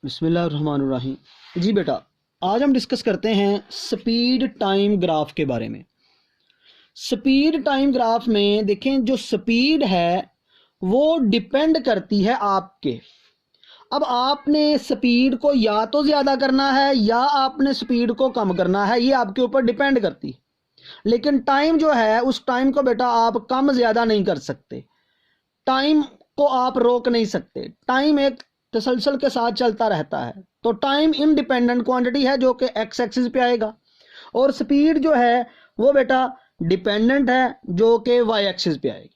बिस्मिल्लाहिर्रहमानिर्रहीम। जी बेटा, आज हम डिस्कस करते हैं स्पीड टाइम ग्राफ के बारे में। स्पीड टाइम ग्राफ में देखें, जो स्पीड है वो डिपेंड करती है आपके। अब आपने स्पीड को या तो ज़्यादा करना है या आपने स्पीड को कम करना है, ये आपके ऊपर डिपेंड करती है। लेकिन टाइम जो है, उस टाइम को बेटा आप कम ज़्यादा नहीं कर सकते। टाइम को आप रोक नहीं सकते। टाइम एक तसलसल के साथ चलता रहता है। तो टाइम इंडिपेंडेंट क्वांटिटी है जो कि एक्स एक्सिस पे आएगा, और स्पीड जो है वो बेटा डिपेंडेंट है जो कि वाई एक्सिस पे आएगी।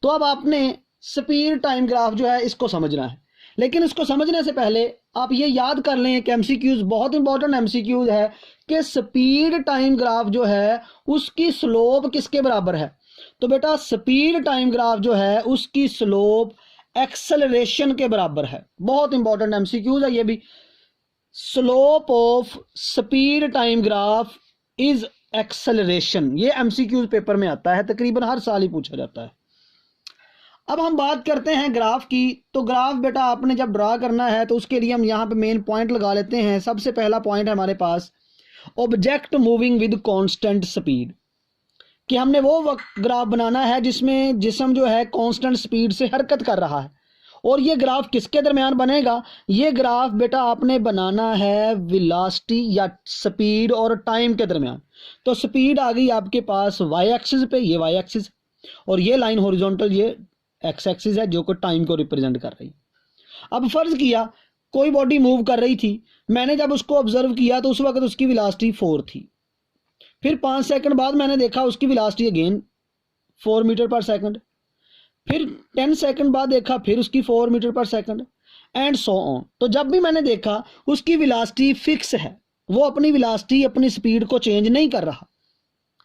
तो अब आपने स्पीड टाइम ग्राफ जो है इसको समझना है, लेकिन इसको समझने से पहले आप ये याद कर लें कि एमसीक्यूज, बहुत इंपॉर्टेंट एमसीक्यूज है कि स्पीड टाइम ग्राफ जो है उसकी स्लोप किसके बराबर है। तो बेटा स्पीड टाइम ग्राफ जो है उसकी स्लोप एक्सेलरेशन के बराबर है। बहुत इंपॉर्टेंट एमसीक्यूज है ये भी। Slope of speed time graph is acceleration. ये एमसीक्यूज पेपर में आता है, तकरीबन हर साल ही पूछा जाता है। अब हम बात करते हैं ग्राफ की। तो ग्राफ बेटा आपने जब ड्रा करना है तो उसके लिए हम यहाँ पे मेन पॉइंट लगा लेते हैं। सबसे पहला पॉइंट है हमारे पास object moving with constant speed, कि हमने वो ग्राफ बनाना है जिसमें जिस्म जो है कांस्टेंट स्पीड से हरकत कर रहा है। और ये ग्राफ किसके दरमियान बनेगा? ये ग्राफ बेटा आपने बनाना है वेलोसिटी या स्पीड और टाइम के दरमियान। तो स्पीड आ गई आपके पास वाई एक्सिस पे, ये वाई एक्सिस, और ये लाइन हॉरिजॉन्टल, ये एक्स एक्सिस है जो कि टाइम को रिप्रेजेंट कर रही। अब फर्ज किया कोई बॉडी मूव कर रही थी, मैंने जब उसको ऑब्जर्व किया तो उस वक्त उसकी वेलोसिटी 4 थी। फिर 5 सेकंड बाद मैंने देखा उसकी वेलोसिटी अगेन 4 मीटर पर सेकंड। फिर 10 सेकंड बाद देखा फिर उसकी 4 मीटर पर सेकंड, एंड सो ऑन। तो जब भी मैंने देखा उसकी वेलोसिटी फिक्स है, वो अपनी वेलोसिटी, अपनी स्पीड को चेंज नहीं कर रहा।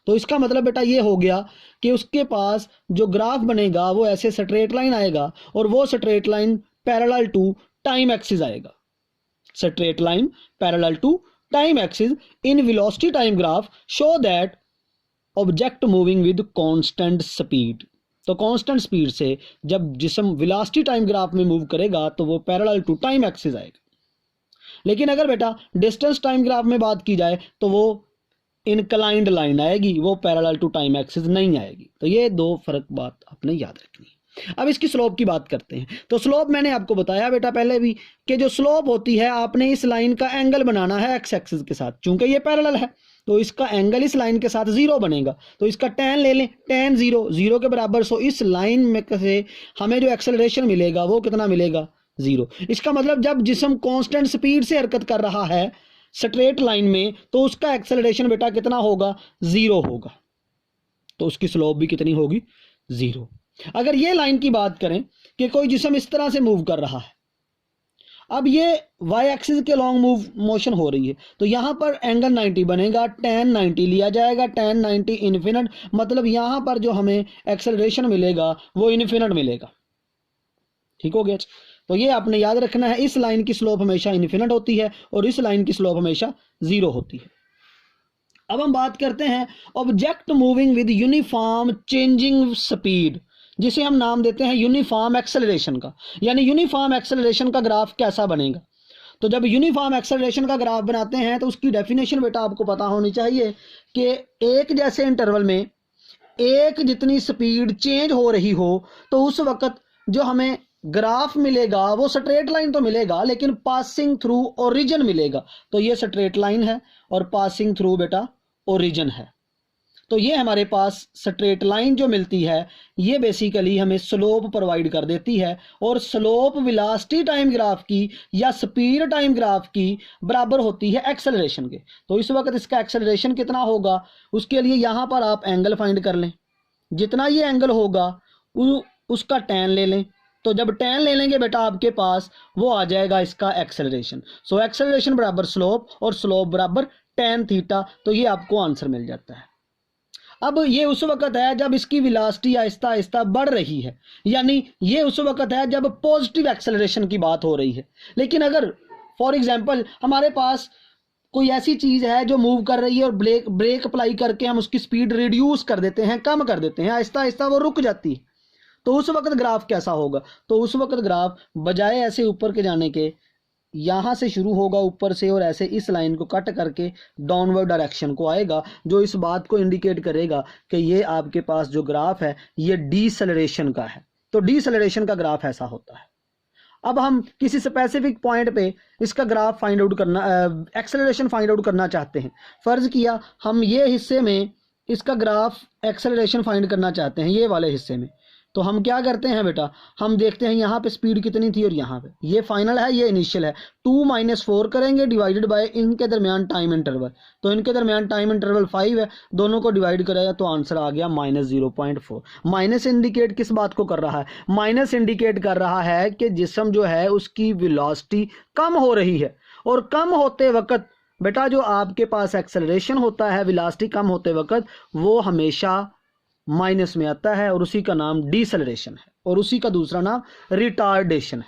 तो इसका मतलब बेटा ये हो गया कि उसके पास जो ग्राफ बनेगा वो ऐसे स्ट्रेट लाइन आएगा, और वो straight line parallel to time axis आएगा। Straight line parallel to time axis in velocity time graph show that object moving with constant speed. तो कांस्टेंट स्पीड से जब जिस्म वेलोसिटी टाइम ग्राफ में मूव करेगा तो वो पैरेलल टू टाइम एक्सिस आएगा। लेकिन अगर बेटा डिस्टेंस टाइम ग्राफ में बात की जाए तो वो इनक्लाइंड लाइन आएगी, वो पैरेलल टू टाइम एक्सिस नहीं आएगी। तो ये दो फर्क बात आपने याद रखनी है। अब इसकी स्लोप की बात करते हैं। तो स्लोप मैंने आपको बताया बेटा पहले भी कि जो स्लोप होती है, आपने इस लाइन का एंगल बनाना है एक्स एक्सिस के साथ। चूंकि ये पैरेलल है तो इसका एंगल इस लाइन के साथ 0 बनेगा। तो इसका tan ले लें, tan 0 के बराबर। सो इस लाइन में से हमें जो एक्सेलरेशन मिलेगा वो कितना मिलेगा? 0। इसका मतलब जब जिस्म कांस्टेंट स्पीड से हरकत कर रहा है स्ट्रेट लाइन में, तो उसका एक्सेलरेशन बेटा कितना होगा? 0 होगा। तो उसकी स्लोप भी कितनी होगी? 0। अगर ये लाइन की बात करें कि कोई जिस्म इस तरह से मूव कर रहा है, अब ये वाई एक्सिस के लॉन्ग मूव मोशन हो रही है, तो यहां पर एंगल 90 बनेगा, tan 90 लिया जाएगा। tan 90 इन्फिनिट, मतलब यहां पर जो हमें एक्सेलरेशन मिलेगा वो इन्फिनिट मिलेगा। ठीक हो गया? तो ये आपने याद रखना है, इस लाइन की स्लोप हमेशा इन्फिनिट होती है और इस लाइन की स्लोप हमेशा 0 होती है। अब हम बात करते हैं object moving with uniform changing speed, जिसे हम नाम देते हैं यूनिफॉर्म एक्सेलरेशन का। यानी यूनिफॉर्म एक्सेलरेशन का ग्राफ कैसा बनेगा? तो जब यूनिफॉर्म एक्सेलरेशन का ग्राफ बनाते हैं तो उसकी डेफिनेशन बेटा आपको पता होनी चाहिए कि एक जैसे इंटरवल में एक जितनी स्पीड चेंज हो रही हो, तो उस वक्त जो हमें ग्राफ मिलेगा वो स्ट्रेट लाइन तो मिलेगा, लेकिन पासिंग थ्रू ओरिजिन मिलेगा। तो ये स्ट्रेट लाइन है और पासिंग थ्रू बेटा ओरिजिन है। तो ये हमारे पास स्ट्रेट लाइन जो मिलती है ये बेसिकली हमें स्लोप प्रोवाइड कर देती है, और स्लोप वेलोसिटी टाइम ग्राफ की या स्पीड टाइम ग्राफ की बराबर होती है एक्सेलरेशन के। तो इस वक्त इसका एक्सेलरेशन कितना होगा, उसके लिए यहाँ पर आप एंगल फाइंड कर लें। जितना ये एंगल होगा उसका tan ले लें। तो जब tan ले लेंगे बेटा आपके पास वो आ जाएगा इसका एक्सेलरेशन। सो एक्सेलरेशन बराबर स्लोप और स्लोप बराबर tan थीटा। तो ये आपको आंसर मिल जाता है। अब ये उस वक्त है जब इसकी वेलोसिटी आहिस्ता आहिस्ता बढ़ रही है, यानी ये उस वक्त है जब पॉजिटिव एक्सेलरेशन की बात हो रही है। लेकिन अगर फॉर एग्जांपल हमारे पास कोई ऐसी चीज है जो मूव कर रही है और ब्रेक अप्लाई करके हम उसकी स्पीड रिड्यूस कर देते हैं, कम कर देते हैं, आहिस्ता आहिस्ता वो रुक जाती है, तो उस वक्त ग्राफ कैसा होगा? तो उस वक्त ग्राफ बजाय ऐसे ऊपर के जाने के यहाँ से शुरू होगा ऊपर से और ऐसे इस लाइन को कट करके डाउनवर्ड डायरेक्शन को आएगा, जो इस बात को इंडिकेट करेगा कि ये आपके पास जो ग्राफ है ये डीसेलरेशन का है। तो डीसेलरेशन का ग्राफ ऐसा होता है। अब हम किसी स्पेसिफिक पॉइंट पे इसका ग्राफ फाइंड आउट करना, एक्सेलरेशन फाइंड आउट करना चाहते हैं। फर्ज किया हम ये हिस्से में इसका ग्राफ एक्सेलरेशन फाइंड करना चाहते हैं, ये वाले हिस्से में, तो हम क्या करते हैं बेटा, हम देखते हैं यहाँ पे स्पीड कितनी थी और यहाँ पे ये फाइनल है, ये इनिशियल है। 2 - 4 करेंगे डिवाइडेड बाय इनके दरमियान टाइम इंटरवल, तो इनके दरमियान टाइम इंटरवल 5 है, दोनों को डिवाइड करेगा तो आंसर आ गया -0.4। माइनस इंडिकेट किस बात को कर रहा है? माइनस इंडिकेट कर रहा है कि जिस्म जो है उसकी वेलोसिटी कम हो रही है, और कम होते वक्त बेटा जो आपके पास एक्सेलरेशन होता है वेलोसिटी कम होते वक्त वो हमेशा माइनस में आता है, और उसी का नाम डीसेलरेशन है, और उसी का दूसरा नाम रिटार्डेशन है।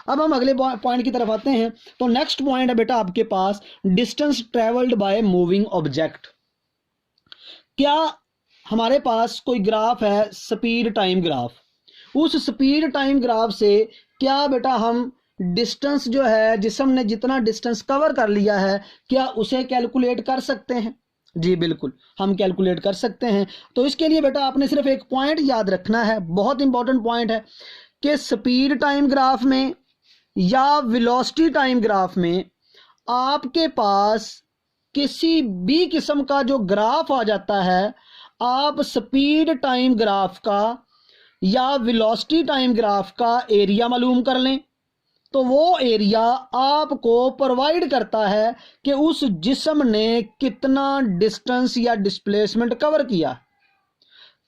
अब हम अगले पॉइंट की तरफ आते हैं। तो नेक्स्ट पॉइंट है बेटा आपके पास distance travelled by moving object. क्या हमारे पास कोई ग्राफ है स्पीड टाइम ग्राफ, उस स्पीड टाइम ग्राफ से क्या बेटा हम डिस्टेंस जो है जिस्म ने जितना डिस्टेंस कवर कर लिया है क्या उसे कैलकुलेट कर सकते हैं? जी बिल्कुल, हम कैलकुलेट कर सकते हैं। तो इसके लिए बेटा आपने सिर्फ एक पॉइंट याद रखना है, बहुत इंपॉर्टेंट पॉइंट है, कि स्पीड टाइम ग्राफ में या वेलोसिटी टाइम ग्राफ में आपके पास किसी भी किस्म का जो ग्राफ आ जाता है, आप स्पीड टाइम ग्राफ का या वेलोसिटी टाइम ग्राफ का एरिया मालूम कर लें, तो वो एरिया आपको प्रोवाइड करता है कि उस जिस्म ने कितना डिस्टेंस या डिस्प्लेसमेंट कवर किया।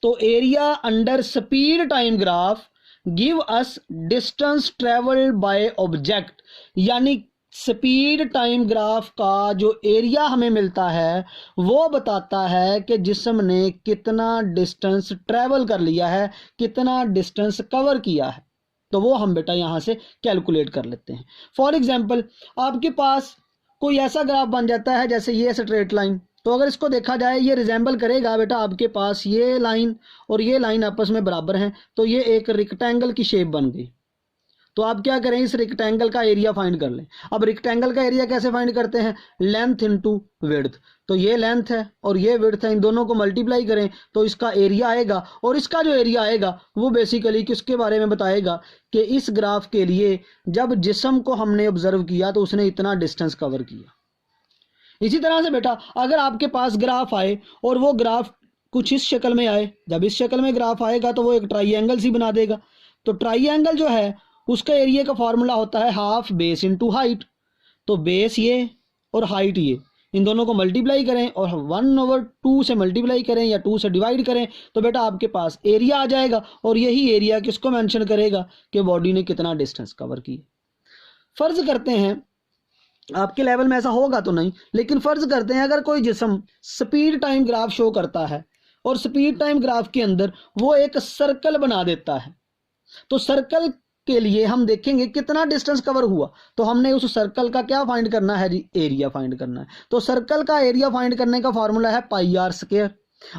तो area under speed time graph give us distance travelled by object, यानी स्पीड टाइम ग्राफ का जो एरिया हमें मिलता है वो बताता है कि जिस्म ने कितना डिस्टेंस ट्रेवल कर लिया है, कितना डिस्टेंस कवर किया है। तो वो हम बेटा यहाँ से कैलकुलेट कर लेते हैं। फॉर एग्जाम्पल आपके पास कोई ऐसा ग्राफ बन जाता है जैसे ये स्ट्रेट लाइन, तो अगर इसको देखा जाए ये रिजेंबल करेगा बेटा आपके पास ये लाइन और ये लाइन आपस में बराबर हैं, तो ये एक रेक्टेंगल की शेप बन गई। तो आप क्या करें, इस रेक्टेंगल का एरिया फाइंड कर लें। अब रेक्टेंगल का एरिया कैसे फाइंड करते हैं? लेंथ इनटू विड्थ, तो ये लेंथ है और ये विड्थ है, इन दोनों को मल्टीप्लाई करें तो इसका एरिया आएगा, और इसका जो एरिया आएगा वो बेसिकली किसके बारे में बताएगा कि इस ग्राफ के लिए जब जिस्म को हमने ऑब्जर्व किया तो उसने इतना डिस्टेंस कवर किया। इसी तरह से बेटा अगर आपके पास ग्राफ आए और वो ग्राफ कुछ इस शक्ल में आए, जब इस शक्ल में ग्राफ आएगा तो वो एक ट्राइएंगल सी बना देगा। तो ट्राइएंगल जो है उसका एरिया का फॉर्मूला होता है हाफ बेस इनटू हाइट। तो बेस ये और हाइट ये, इन दोनों को मल्टीप्लाई करें और 1/2 से मल्टीप्लाई करें या 2 से डिवाइड करें तो बेटा आपके पास एरिया आ जाएगा, और यही एरिया किसको मेंशन करेगा कि बॉडी ने कितना डिस्टेंस कवर किया। फर्ज करते हैं आपके लेवल में ऐसा होगा तो नहीं, लेकिन फर्ज करते हैं अगर कोई जिस्म स्पीड टाइम ग्राफ शो करता है और स्पीड टाइम ग्राफ के अंदर वो एक सर्कल बना देता है, तो सर्कल के लिए हम देखेंगे कितना डिस्टेंस कवर हुआ, तो हमने उस सर्कल का क्या फाइंड करना है जी? एरिया फाइंड करना है। तो सर्कल का एरिया फाइंड करने का फॉर्मूला है pi R square,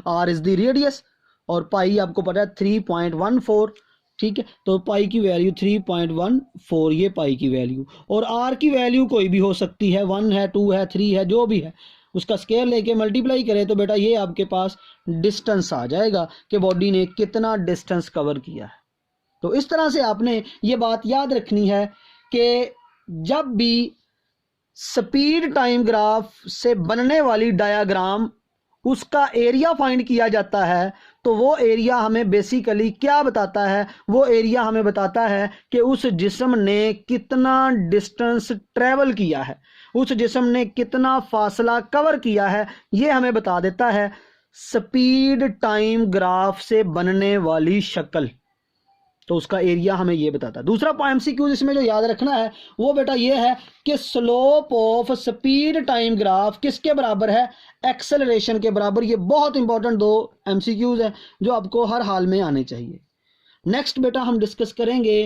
R is the radius और पाई आपको पता है 3.14, ठीक है। तो पाई की वैल्यू 3.14 ये पाई की वैल्यू, और आर की वैल्यू कोई भी हो सकती है, 1 है 2 है 3 है, जो भी है उसका स्केयर लेके मल्टीप्लाई करें तो बेटा ये आपके पास डिस्टेंस आ जाएगा कि बॉडी ने कितना डिस्टेंस कवर किया है। तो इस तरह से आपने ये बात याद रखनी है कि जब भी स्पीड टाइम ग्राफ से बनने वाली डायग्राम उसका एरिया फाइंड किया जाता है तो वो एरिया हमें बेसिकली क्या बताता है? वो एरिया हमें बताता है कि उस जिस्म ने कितना डिस्टेंस ट्रेवल किया है, उस जिस्म ने कितना फासला कवर किया है, ये हमें बता देता है स्पीड टाइम ग्राफ से बनने वाली शक्ल। तो उसका एरिया हमें ये बताता है। दूसरा एमसीक्यू इसमें जो याद रखना है वो बेटा ये है कि slope of speed time graph किसके बराबर है? एक्सेलरेशन के बराबर। ये बहुत इंपॉर्टेंट 2 एमसीक्यूज है जो आपको हर हाल में आने चाहिए। नेक्स्ट बेटा हम डिस्कस करेंगे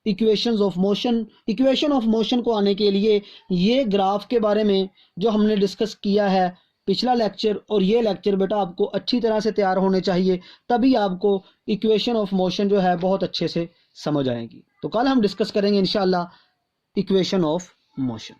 equations of motion. Equation of motion को आने के लिए ये ग्राफ के बारे में जो हमने डिस्कस किया है पिछला लेक्चर और ये लेक्चर बेटा आपको अच्छी तरह से तैयार होने चाहिए, तभी आपको इक्वेशन ऑफ मोशन जो है बहुत अच्छे से समझ आएगी। तो कल हम डिस्कस करेंगे इंशाल्लाह इक्वेशन ऑफ मोशन।